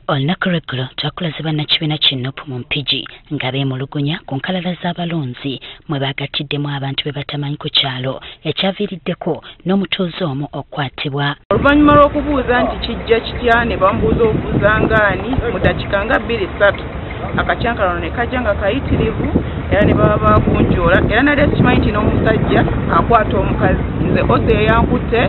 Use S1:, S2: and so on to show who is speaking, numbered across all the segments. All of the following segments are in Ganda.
S1: Olunaku lw'eggulo twakulazibwa Nakibiina Kinuupu mu Mpigi nga beemulugunya ku nkalala z'abalonzi mwe baagatiddemu abantu be batamanyi ku kyalo ekyaviiriddeko n'omutuuze omu okukwatibwa.
S2: Oluvannyuma lw'okubuuza nti kijja kitya ne bamubuuza obuuza ngaani mu ddakiika nga 2-3 akacyankalo ne kajja nga kayitirivu era ne baba baakunjoola era nali simanyi nti n'omusajja akwata omukazi nze Osi eyankutte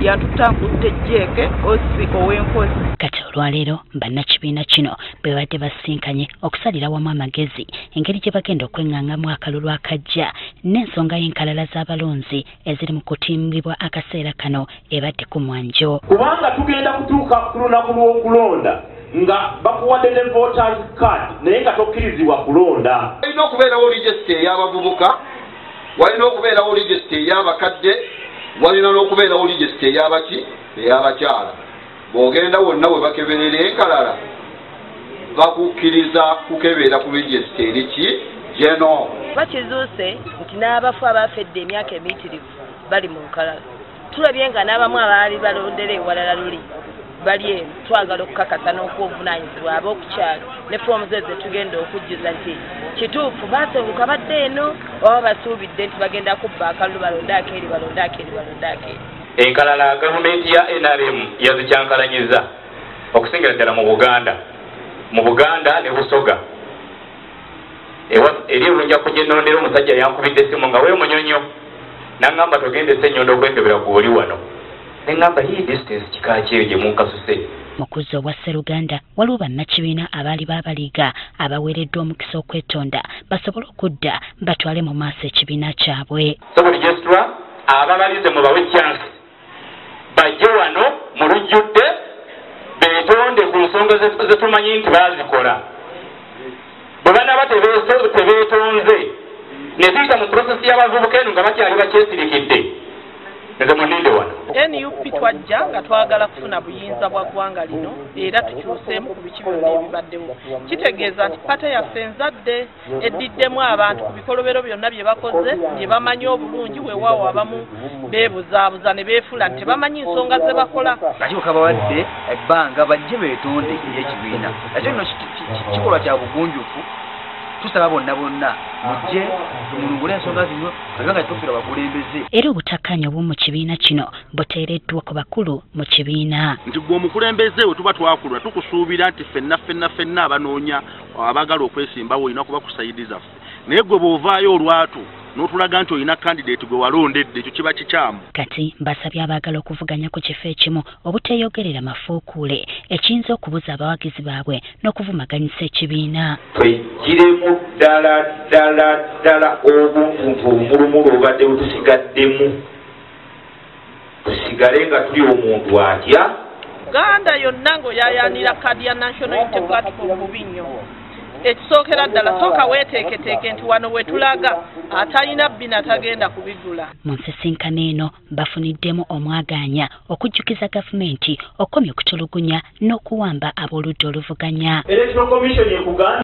S2: yantutte ankutte Jeeke Osi ow'enkozi.
S1: Kati olwaleero bannakibiina kino bwe badde basinkanye okusalira wamu amagezi engeri gye bagenda okweŋŋaŋŋamu akalulu akajja n'ensonga y'enkalala z'abalonzi eziri mu kutimbibwa akaseera kano ebadde ku mwanjo.
S3: Kubanga tugenda kutuuka ku lunaku lw'okulonda nga bakuwadde ne voters card naye nga tokkirizibwa kulonda.
S4: Walina okubeerawo regisita ey'abavubuka, walina okubeerawo regisita ey'abakadde, walina n'okubeerawo regisita ey'abaki ey'abakyala. Bw'ogenda wonna we bakeberera enkalala bakukkiriza kukebera ku regisita eriki geno.
S5: Bakizuuse nti n'abafu abafedde emyaka emiyitirivu bali mu nkalala. Tulabye nga n'abamu abaali balondera ewalala luli bali eno twagala okukakasa n'okuvunaanyizibwa ab'okukyalo ne foomu ze tugenda okujjuza nti kituufu baasenguka badde eno oba basuubidde nti bagenda kubba akalulu balondaako eri balondaako eri balondaako eri.
S6: Enkalala gavumenti ya NRM yazikyankalanyiza okusingira ddala mu Buganda ne Busoga. Eri ebulunja kugyennondera omusajja yankubidde essimu nga weemunyonyo n'aŋŋamba togende Ssenyondo okwekebera gw'oli wano. Neŋŋamba hii distance kika kyeyo gye munkasuse.
S1: Mu kuzza obwa Sseruganda waliwo bannakibiina abaali baabaliga abaweereddwa omukisa okwetonda basobole okudda batwale mu maaso ekibiina kyabwe.
S6: So buli gestura ababalize mu bawe chance bajje wano mu lujjudde beetonde ku nsonga ze tumanyi nti baazikola. Bwe banaaba tebeetonze ne tuyita mu prosesi y'abavubuka eno nga bakyali bakyesirikidde nze muninde wano.
S2: NUP twajja nga twagala kufuna buyinza bwa ggwanga lino era tukyuseemu ku biki byonna ebibaddewo. Kitegeeza nti pata yaffe enzadde eddiddemu abantu ku bikolobero byonna bye bakoze bye bamanyi obulungi weewaawo abamu beebuzaabuza ne beefula nti tebamanyi nsonga ze bakola.
S7: Akibuka bawadde ebbanga bajje beetonde ekibiina. Ate kino kikolwa kya bugunjufu. Tusaba bonna mujje tumulungule ensonga zino nga tukkira bakulembeze.
S1: Era obutakkaanya obw'omu kibiina kino buteereddwa ku bakulu mu kibiina.
S8: Nti gwe omukulembeze we tuba twakulwa tukusuubira nti ffenna abanoonya abagala okwesimbawo olina kuba kusayidiza ffe. Naye gwe bw'ovaayo olwatu n'otulaga nti olina kandidate gwe walondedde ekyo kiba kikyamu.
S1: Kati mbasabye abaagala okuvuganya ku kifo ekimu obuteeyogerera mafuukuule ekiyinza okubuza abawagizi baabwe n'okuvumaganyisa ekibiina.
S3: Twegiremu ddala obuntu omulumulu obadde butusigaddemu tusigale nga tuli omuntu atya.
S2: Uganda yonna ng'oyaayaanira kkaadi ya National Unity Platform bubi nnyo. Ekisookera ddala sooka weeteeketeeke nti wano we tulaga atalina bbina tagenda kubigula.
S1: Mu nsisinkano eno bafuniddemu omwagaanya okujjukiza gavumenti okomya okutulugunya n'okuwamba ab'oludda oluvuganya.
S3: Electoral Commission ekuganda